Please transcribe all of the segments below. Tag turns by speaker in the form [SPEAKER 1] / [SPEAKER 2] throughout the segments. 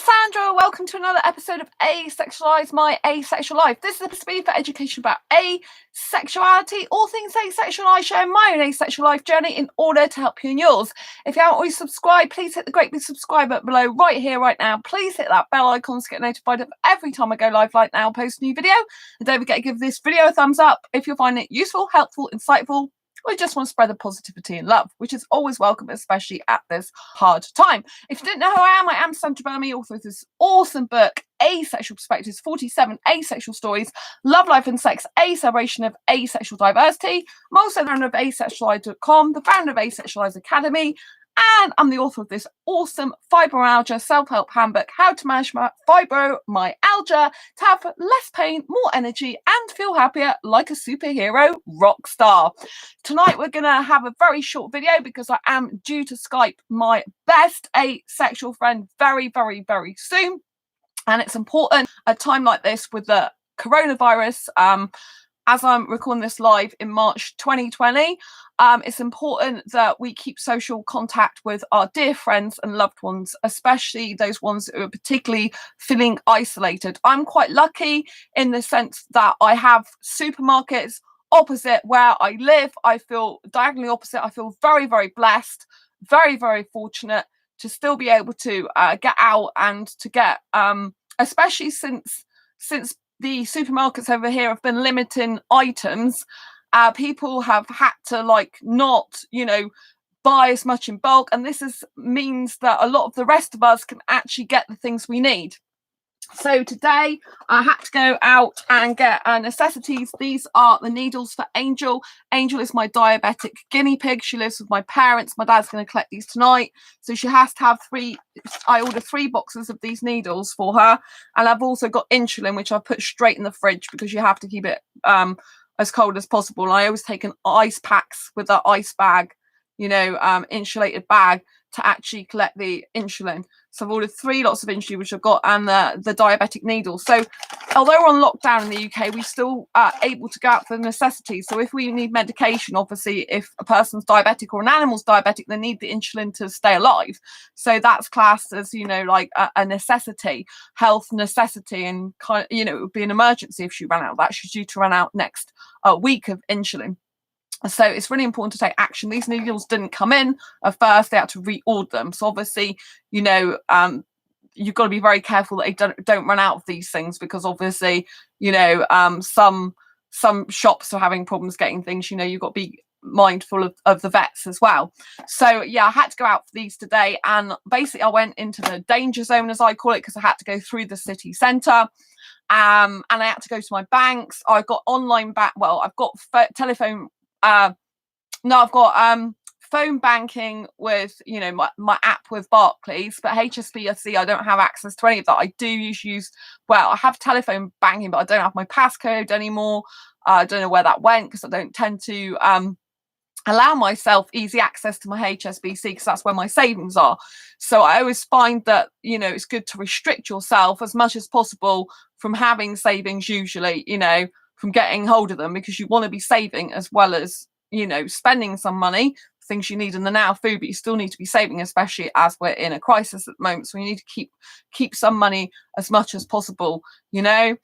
[SPEAKER 1] Sandra, welcome to another episode of Asexualise My Asexual Life. This is supposed to be for education about asexuality, all things asexual. I share my own asexual life journey in order to help you in yours. If you haven't already subscribed, please hit the great big subscribe button below right here, right now. Please hit that bell icon to get notified of every time I go live like now, post a new video. And don't forget to give this video a thumbs up if you find it useful, helpful, insightful, or you just want to spread the positivity and love, which is always welcome, especially at this hard time. If you didn't know who I am Sandra Bellamy, author of this awesome book, Asexual Perspectives, 47 Asexual Stories, Love, Life and Sex, a celebration of asexual diversity. I'm also the founder of asexuality.com, the founder of Asexualized Academy, and I'm the author of this awesome fibromyalgia self-help handbook, How to Manage My Fibromyalgia to have less pain, more energy, and feel happier like a superhero rock star. Tonight we're going to have a very short video because I am due to Skype my best asexual friend very, very, very soon. And it's important at a time like this with the coronavirus, as I'm recording this live in March 2020, it's important that we keep social contact with our dear friends and loved ones, especially those ones who are particularly feeling isolated. I'm quite lucky in the sense that I have supermarkets opposite where I live. I feel diagonally opposite. I feel very, very blessed, very, very fortunate to still be able to get out and to get, especially since the supermarkets over here have been limiting items, people have had to not, buy as much in bulk, and this means that a lot of the rest of us can actually get the things we need. So today I had to go out and get Necessities. These are the needles for Angel. Angel is my diabetic guinea pig. She lives with my parents. My dad's going to collect these tonight. So she has to have I ordered 3 boxes of these needles for her. And I've also got insulin, which I've put straight in the fridge because you have to keep it as cold as possible. And I always take an ice packs with an ice bag, insulated bag to actually collect the insulin. So I've ordered 3 lots of insulin, which I've got, and the diabetic needles. So although we're on lockdown in the UK, we still are able to go out for necessities. So if we need medication, obviously, if a person's diabetic or an animal's diabetic, they need the insulin to stay alive. So that's classed as, like a necessity, health necessity, and it would be an emergency if she ran out of that. She's due to run out next week of insulin. So it's really important to take action. These needles didn't come in at first, they had to reorder them. So obviously, you've got to be very careful that they don't run out of these things, because obviously, some shops are having problems getting things. You've got to be mindful of the vets as well. So yeah, I had to go out for these today, and basically I went into the danger zone, as I call it, because I had to go through the city centre. And I had to go to my banks. I've got online I've got telephone. I've got phone banking with my app with Barclays, but HSBC I don't have access to any of that. I do use I have telephone banking, but I don't have my passcode anymore. I don't know where that went, because I don't tend to allow myself easy access to my HSBC, because that's where my savings are. So I always find that it's good to restrict yourself as much as possible from having savings, usually from getting hold of them, because you want to be saving as well as spending some money, things you need in the now, food, but you still need to be saving, especially as we're in a crisis at the moment. So you need to keep some money as much as possible, so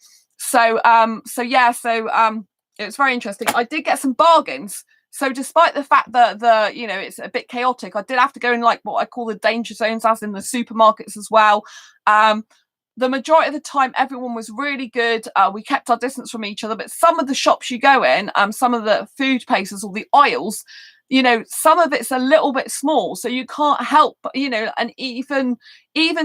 [SPEAKER 1] it's very interesting. I did get some bargains. So despite the fact that it's a bit chaotic, I did have to go in what I call the danger zones, as in the supermarkets as well. The majority of the time, everyone was really good. We kept our distance from each other, but some of the shops you go in, some of the food places or the aisles, some of it's a little bit small, so you can't help, and even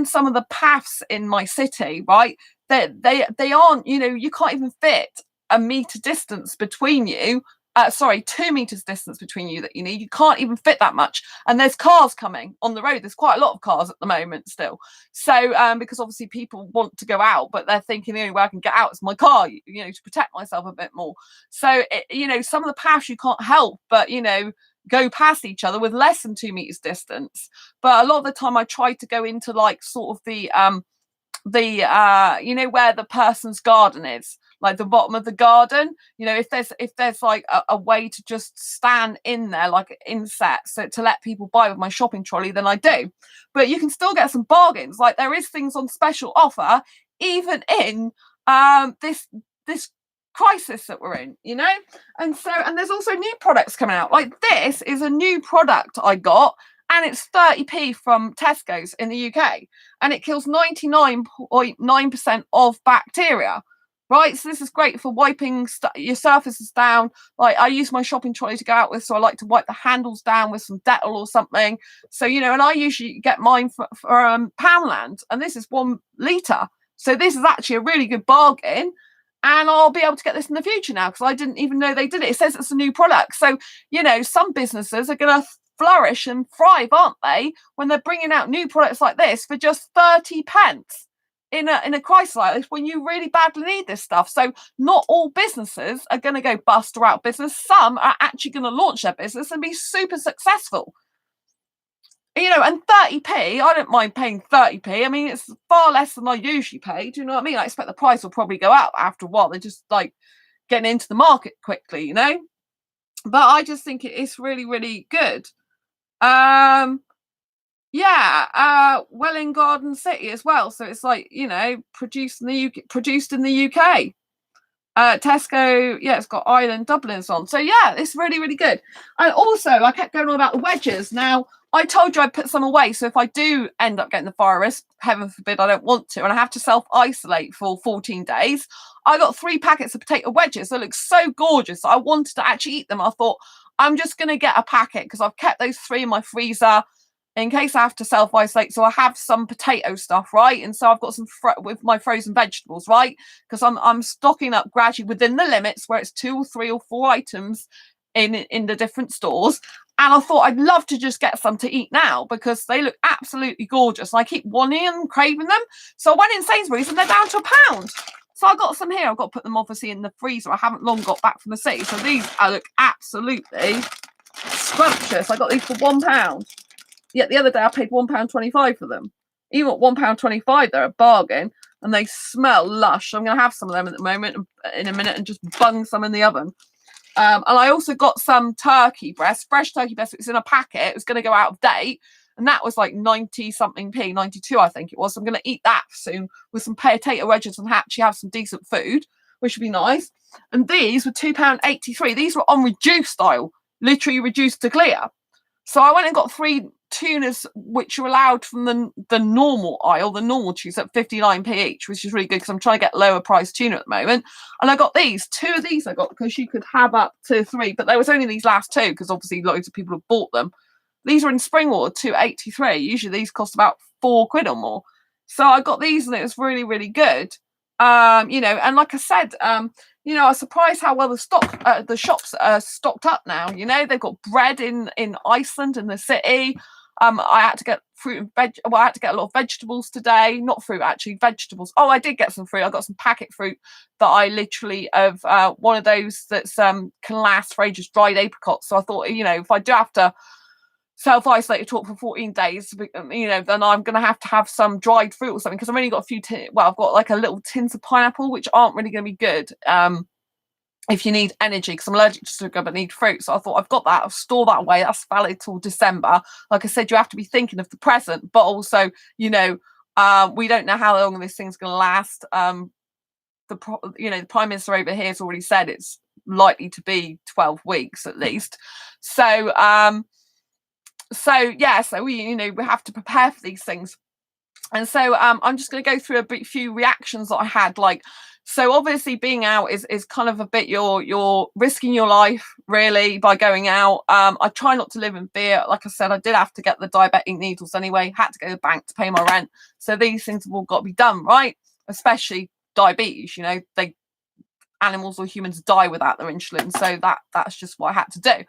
[SPEAKER 1] some of the paths in my city, right? They aren't, you can't even fit a meter distance between you. 2 meters distance between you that you need. You can't even fit that much. And there's cars coming on the road. There's quite a lot of cars at the moment still. So because obviously people want to go out, but they're thinking the only way I can get out is my car, to protect myself a bit more. So, some of the paths you can't help but, go past each other with less than 2 meters distance. But a lot of the time I try to go into sort of the where the person's garden is. like the bottom of the garden. You know, if there's like a way to just stand in there like inset, so to let people buy with my shopping trolley, then I do. But you can still get some bargains. Like there is things on special offer even in this crisis that we're in, you know. And there's also new products coming out. Like this is a new product I got, and it's 30p from Tesco's in the UK, and it kills 99.9% of bacteria. Right, so this is great for wiping your surfaces down. Like I use my shopping trolley to go out with, so I like to wipe the handles down with some Dettol or something. So, you know, and I usually get mine for Poundland, and this is 1 litre. So this is actually a really good bargain, and I'll be able to get this in the future now because I didn't even know they did it. It says it's a new product. So, you know, some businesses are going to flourish and thrive, aren't they, when they're bringing out new products like this for just 30 pence in a crisis like this when you really badly need this stuff. So not all businesses are going to go bust or out of business. Some are actually going to launch their business and be super successful. You know, and 30p, I don't mind paying 30p. I mean, it's far less than I usually pay. Do you know what I mean? I expect the price will probably go up after a while. They're just like getting into the market quickly, you know? But I just think it is really, really good. Welling Garden City as well. So it's like, you know, produced in the UK. Tesco, yeah, it's got Ireland, Dublin's on. So yeah, it's really, really good. And also, I kept going on about the wedges. Now, I told you I'd put some away. So if I do end up getting the virus, heaven forbid, I don't want to, and I have to self-isolate for 14 days, I got 3 packets of potato wedges that look so gorgeous. I wanted to actually eat them. I thought, I'm just going to get a packet because I've kept those 3 in my freezer in case I have to self-isolate. So I have some potato stuff, right? And so I've got some with my frozen vegetables, right? Because I'm stocking up gradually within the limits where it's 2 or 3 or 4 items in the different stores. And I thought I'd love to just get some to eat now because they look absolutely gorgeous. And I keep wanting and craving them. So I went in Sainsbury's and they're down to £1. So I got some here. I've got to put them obviously in the freezer. I haven't long got back from the city. So these look absolutely scrumptious. I got these for £1. Yet the other day I paid £1.25 for them. Even at £1.25, they're a bargain, and they smell lush. I'm going to have some of them at the moment, in a minute, and just bung some in the oven. And I also got some turkey breast, fresh turkey breast. It was in a packet. It was going to go out of date, and that was like 90 something p, 92 I think it was. So I'm going to eat that soon with some potato wedges and actually have some decent food, which would be nice. And these were £2.83. These were on reduced style, literally reduced to clear. So I went and got 3 tunas, which are allowed from the normal aisle, the normal cheese at 59p each, which is really good because I'm trying to get lower price tuna at the moment. And I got these 2 of these I got because you could have up to 3, but there was only these last 2 because obviously loads of people have bought them. These are in Springwood, £2.83. Usually these cost about £4 or more. So I got these and it was really, really good. You know, and like I said, you know, I was surprised how well the shops are stocked up now. You know, they've got bread in Iceland, in the city. I had to get fruit and veg. Well, I had to get a lot of vegetables today. Not fruit, actually, vegetables. Oh, I did get some fruit. I got some packet fruit that I literally have one of those that's can last for ages, dried apricots. So I thought, you know, if I do have to self-isolate to talk for 14 days, you know, then I'm going to have some dried fruit or something because I've only got a few I've got like a little tins of pineapple which aren't really going to be good if you need energy because I'm allergic to sugar but need fruit. So I thought I've got that, I'll store that away. That's valid till December. Like I said, you have to be thinking of the present, but also, you know, we don't know how long this thing's going to last. The Prime Minister over here has already said it's likely to be 12 weeks at least. So we, you know, we have to prepare for these things. And so I'm just going to go through few reactions that I had. Like, so obviously being out is kind of a bit you're risking your life really by going out. I try not to live in fear. Like I said, I did have to get the diabetic needles anyway, had to go to the bank to pay my rent. So these things have all got to be done, right? Especially diabetes, you know, animals or humans die without their insulin. So that's just what I had to do.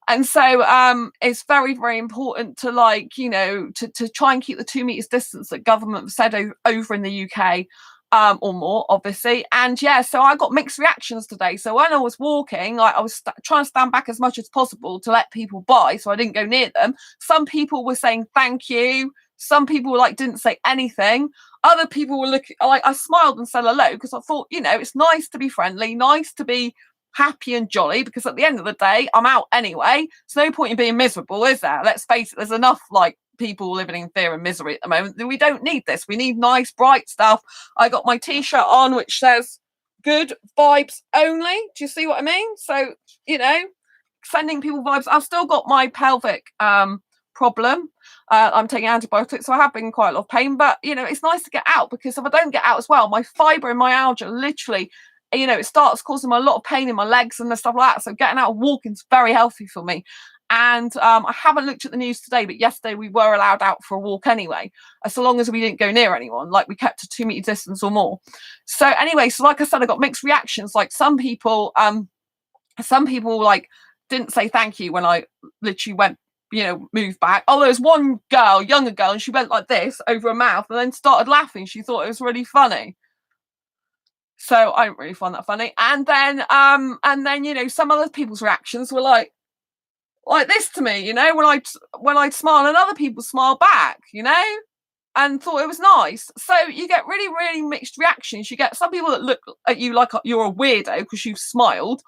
[SPEAKER 1] And so it's very, very important to, like, you know, to try and keep the 2 meters distance that government said over in the UK or more, obviously. And yeah, so I got mixed reactions today. So when I was walking, I was trying to stand back as much as possible to let people by so I didn't go near them. Some people were saying thank you Some people like didn't say anything. Other people were looking like I smiled and said hello because I thought, it's nice to be friendly, nice to be happy and jolly, because at the end of the day, I'm out anyway. There's no point in being miserable, is there? Let's face it, there's enough like people living in fear and misery at the moment. We don't need this. We need nice, bright stuff. I got my t-shirt on which says good vibes only. Do you see what I mean? So, sending people vibes. I've still got my pelvic problem. I'm taking antibiotics, so I have been in quite a lot of pain, but it's nice to get out, because if I don't get out as well, my fibromyalgia literally, it starts causing me a lot of pain in my legs and stuff like that. So getting out and walking is very healthy for me. And I haven't looked at the news today, but yesterday we were allowed out for a walk anyway, so long as we didn't go near anyone, like we kept a 2-meter distance or more. So anyway, so like I said, I got mixed reactions. Like some people like didn't say thank you when I literally went, moved back. Oh, there was one girl, younger girl, and she went like this over her mouth and then started laughing. She thought it was really funny. So I don't really find that funny. And then some other people's reactions were like this to me, when I'd smile and other people smile back, and thought it was nice. So you get really, really mixed reactions. You get some people that look at you like you're a weirdo because you've smiled,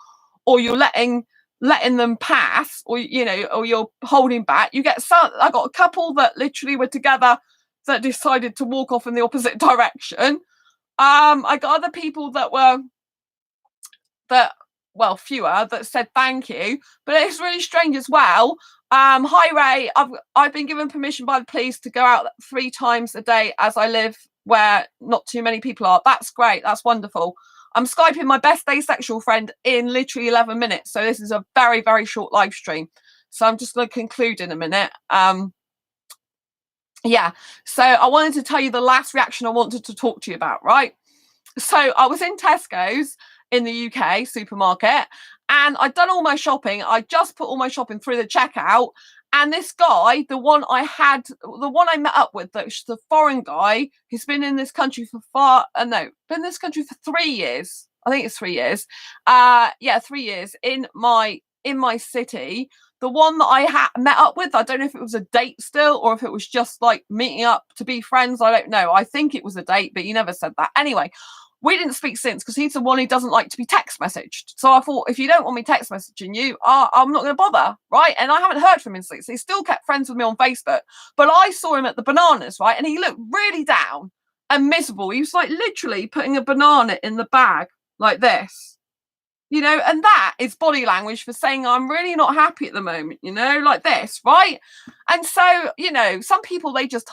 [SPEAKER 1] or you're letting them pass, or or you're holding back. You get some. I got a couple that literally were together that decided to walk off in the opposite direction. I got other people fewer that said thank you, but it's really strange as well. Hi Ray, I've been given permission by the police to go out 3 times a day as I live where not too many people are. That's great, that's wonderful. I'm Skyping my best asexual friend in literally 11 minutes, so this is a very, very short live stream, so I'm just going to conclude in a minute. So I wanted to tell you the last reaction I wanted to talk to you about, right? So I was in Tesco's in the UK supermarket, and I'd done all my shopping. I just put all my shopping through the checkout, and this guy, the one I met up with, the foreign guy who's been in this country for 3 years. I think it's 3 years. 3 years in my city. The one that I met up with, I don't know if it was a date still or if it was just like meeting up to be friends. I don't know. I think it was a date, but he never said that. Anyway, we didn't speak since because he's the one who doesn't like to be text messaged. So I thought, if you don't want me text messaging you, I'm not going to bother, right? And I haven't heard from him since. He still kept friends with me on Facebook. But I saw him at the bananas, right? And he looked really down and miserable. He was like literally putting a banana in the bag like this. And that is body language for saying I'm really not happy at the moment, like this, right? And so, some people, they just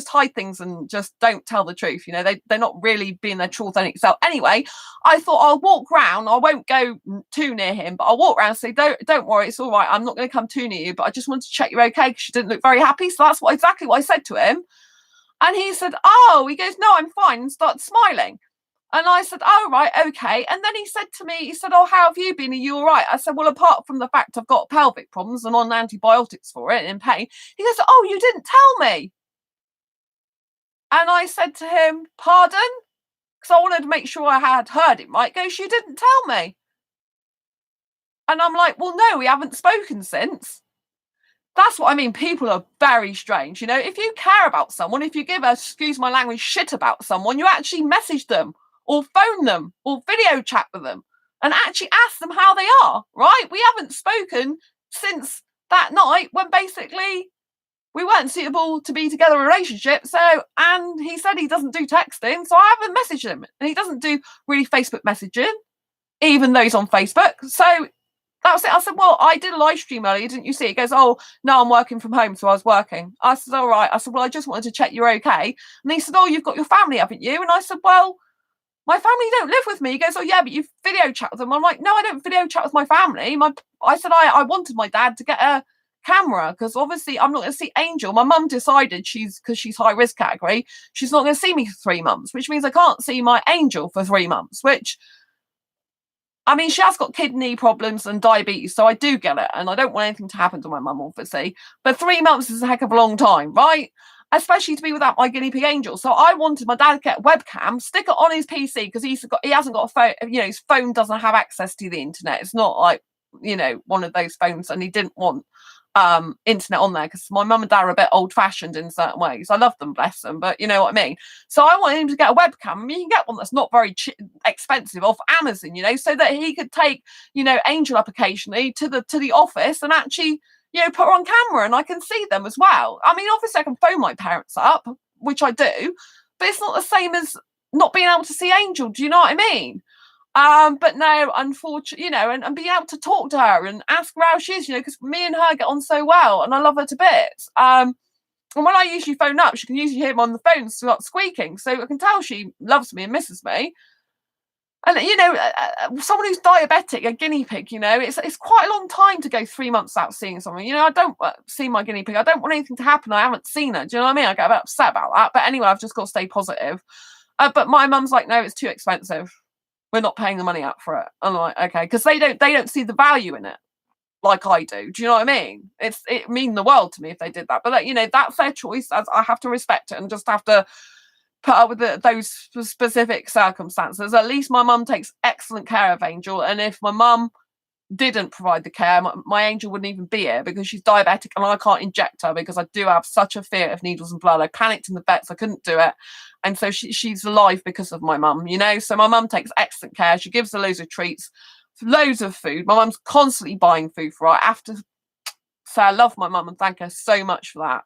[SPEAKER 1] hide things and just don't tell the truth. They're not really being their true authentic self. Anyway, I thought I'll walk round. I won't go too near him, but I'll walk around and say, don't worry, it's all right. I'm not going to come too near you, but I just wanted to check you're okay, because you didn't look very happy. So that's exactly what I said to him. And he said, he goes, no, I'm fine, and started smiling. And I said, oh, right, okay. And then he said to me, oh, how have you been? Are you all right? I said, well, apart from the fact I've got pelvic problems and on antibiotics for it and in pain. He goes, oh, you didn't tell me. And I said to him, pardon? Because I wanted to make sure I had heard it right. He goes, you didn't tell me. And I'm like, well, no, we haven't spoken since. That's what I mean. People are very strange. If you care about someone, if you give a, excuse my language, shit about someone, you actually message them, or phone them, or video chat with them, and actually ask them how they are, right? We haven't spoken since that night when basically we weren't suitable to be together in a relationship. So, and he said he doesn't do texting, so I haven't messaged him. And he doesn't do really Facebook messaging, even though he's on Facebook. So that was it. I said, well, I did a live stream earlier, didn't you see? He goes, oh, no, I'm working from home, so I was working. I said, all right. I said, well, I just wanted to check you're okay. And he said, oh, you've got your family, haven't you? And I said, well, my family don't live with me. He goes, oh, yeah, but you video chat with them. I'm like, no, I don't video chat with my family. I said, I wanted my dad to get a camera, because obviously I'm not going to see Angel. My mum decided because she's high risk category, she's not going to see me for 3 months, which means I can't see my Angel for 3 months, which, I mean, she has got kidney problems and diabetes, so I do get it. And I don't want anything to happen to my mum, obviously. But 3 months is a heck of a long time, right? Especially to be without my guinea pig Angel. So I wanted my dad to get a webcam, stick it on his PC, because he hasn't got a phone. His phone doesn't have access to the internet. It's not like, one of those phones, and he didn't want internet on there, because my mum and dad are a bit old-fashioned in certain ways. I love them, bless them, but you know what I mean. So I wanted him to get a webcam. I mean, you can get one that's not very expensive off Amazon, you know, so that he could take, you know, Angel up occasionally to the office and actually, you know, put her on camera and I can see them as well. I mean, obviously I can phone my parents up, which I do, but it's not the same as not being able to see Angel. Do you know what I mean? But no, unfortunately, you know, and be able to talk to her and ask her how she is, you know, because me and her get on so well and I love her to bits. And when I usually phone up, she can usually hear me on the phone start squeaking. So I can tell she loves me and misses me. And, you know, someone who's diabetic, a guinea pig, you know, it's quite a long time to go 3 months without seeing someone. You know, I don't see my guinea pig. I don't want anything to happen. I haven't seen her. Do you know what I mean? I get a bit upset about that. But anyway, I've just got to stay positive. But my mum's like, no, it's too expensive. We're not paying the money up for it. I'm like, okay, because they don't see the value in it like I do. Do you know what I mean? It mean the world to me if they did that. But you know, that's their choice. As I have to respect it and just have to put up with those specific circumstances. At least my mum takes excellent care of Angel, and if my mum didn't provide the care, my Angel wouldn't even be here because she's diabetic and I can't inject her because I do have such a fear of needles and blood. I panicked in the vets, I couldn't do it, and so she's alive because of my mum, you know. So my mum takes excellent care. She gives her loads of treats, loads of food. My mum's constantly buying food for her. I have to say I love my mum and thank her so much for that.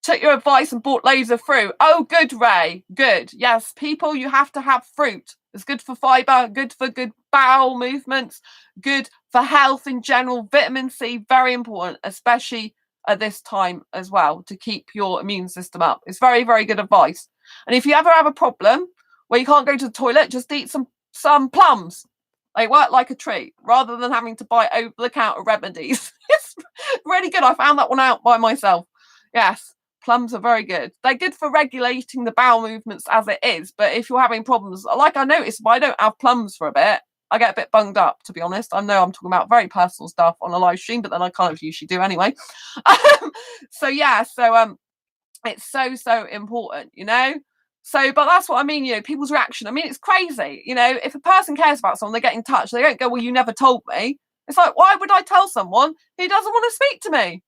[SPEAKER 1] Took your advice and bought loads of fruit. Oh, good, Ray. Good. Yes, people, you have to have fruit. It's good for fibre, good for good bowel movements, good for health in general. Vitamin C, very important, especially at this time as well, to keep your immune system up. It's very, very good advice. And if you ever have a problem where you can't go to the toilet, just eat some plums. They work like a treat rather than having to buy over-the-counter remedies. It's really good. I found that one out by myself. Yes. Plums are very good. They're good for regulating the bowel movements as it is. But if you're having problems, like I noticed, if I don't have plums for a bit, I get a bit bunged up, to be honest. I know I'm talking about very personal stuff on a live stream, but then I kind of usually do anyway. So it's so important, you know? So, but that's what I mean, you know, people's reaction. I mean, it's crazy. You know, if a person cares about someone, they get in touch. They don't go, well, you never told me. It's like, why would I tell someone who doesn't want to speak to me?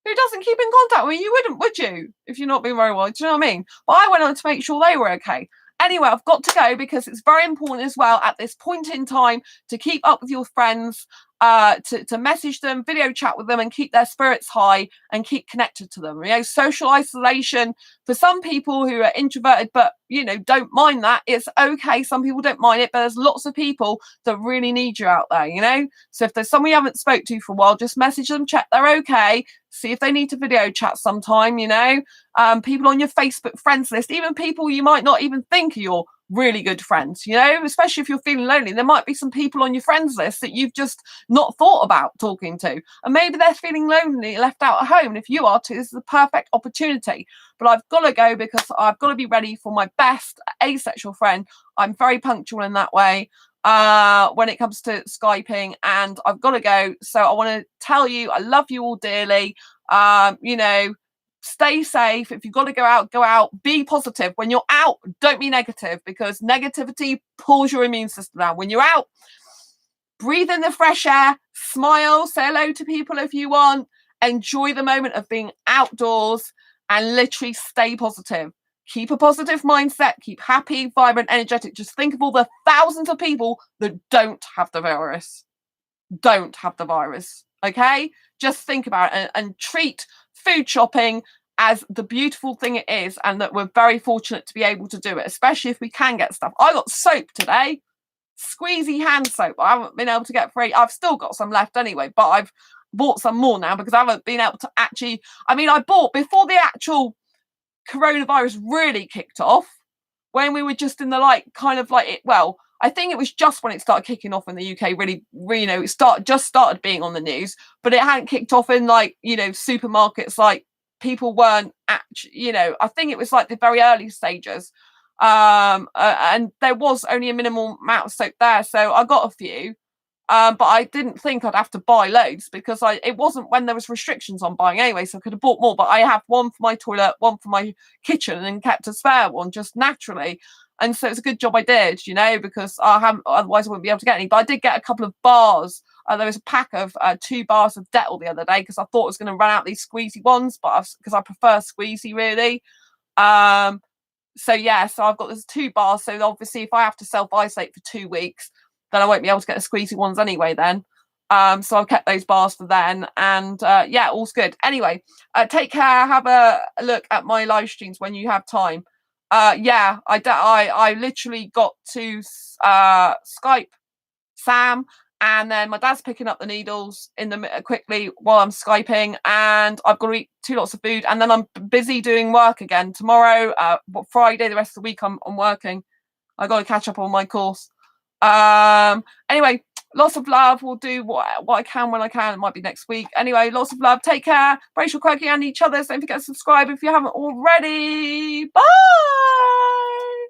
[SPEAKER 1] Who doesn't keep in contact with me? You wouldn't, would you? If you're not being very well, do you know what I mean? But I went on to make sure they were okay. Anyway, I've got to go because it's very important as well at this point in time to keep up with your friends, to message them, video chat with them and keep their spirits high and keep connected to them. You know, social isolation for some people who are introverted but, you know, don't mind that. It's okay. Some people don't mind it, but there's lots of people that really need you out there, you know? So if there's someone you haven't spoke to for a while, just message them, check they're okay, see if they need to video chat sometime, you know? People on your Facebook friends list, even people you might not even think are your really good friends, you know, especially if you're feeling lonely. There might be some people on your friends list that you've just not thought about talking to, and maybe they're feeling lonely, left out at home. And if you are too, this is the perfect opportunity. But I've got to go because I've got to be ready for my best asexual friend. I'm very punctual in that way when it comes to Skyping, and I've got to go. So I want to tell you I love you all dearly. You know, stay safe. If you've got to go out, go out. Be positive. When you're out, don't be negative, because negativity pulls your immune system down. When you're out, breathe in the fresh air, smile, say hello to people if you want, enjoy the moment of being outdoors, and literally stay positive. Keep a positive mindset, keep happy, vibrant, energetic. Just think of all the thousands of people that don't have the virus. Okay? Just think about it and treat food shopping as the beautiful thing it is, and that we're very fortunate to be able to do it, especially if we can get stuff. I got soap today, squeezy hand soap. I haven't been able to get free. I've still got some left anyway, but I've bought some more now because I haven't been able to actually, I mean, I bought before the actual coronavirus really kicked off, when we were just in the I think it was just when it started kicking off in the UK, really, you know, just started being on the news, but it hadn't kicked off in, like, you know, supermarkets. Like, people weren't actually, you know, I think it was like the very early stages. And there was only a minimal amount of soap there. So I got a few. But I didn't think I'd have to buy loads because it wasn't when there was restrictions on buying anyway, so I could have bought more. But I have one for my toilet, one for my kitchen, and kept a spare one just naturally. And so it's a good job I did, you know, because otherwise I wouldn't be able to get any. But I did get a couple of bars There was a pack of 2 bars of Dettol the other day because I thought I was going to run out these squeezy ones, but because I prefer squeezy really. So yeah, so I've got these 2 bars. So obviously, if I have to self-isolate for 2 weeks, then I won't be able to get the squeezy ones anyway. Then, so I've kept those bars for then, and yeah, all's good. Anyway, take care. Have a look at my live streams when you have time. Yeah, I literally got to Skype Sam, and then my dad's picking up the needles in the quickly while I'm Skyping, and I've got to eat 2 lots of food, and then I'm busy doing work again tomorrow. Friday, the rest of the week I'm working. I got to catch up on my course. Anyway, lots of love. We'll do what I can when I can. It might be next week. Anyway, lots of love. Take care. Rachel, Quirky, and each other. Don't forget to subscribe if you haven't already. Bye.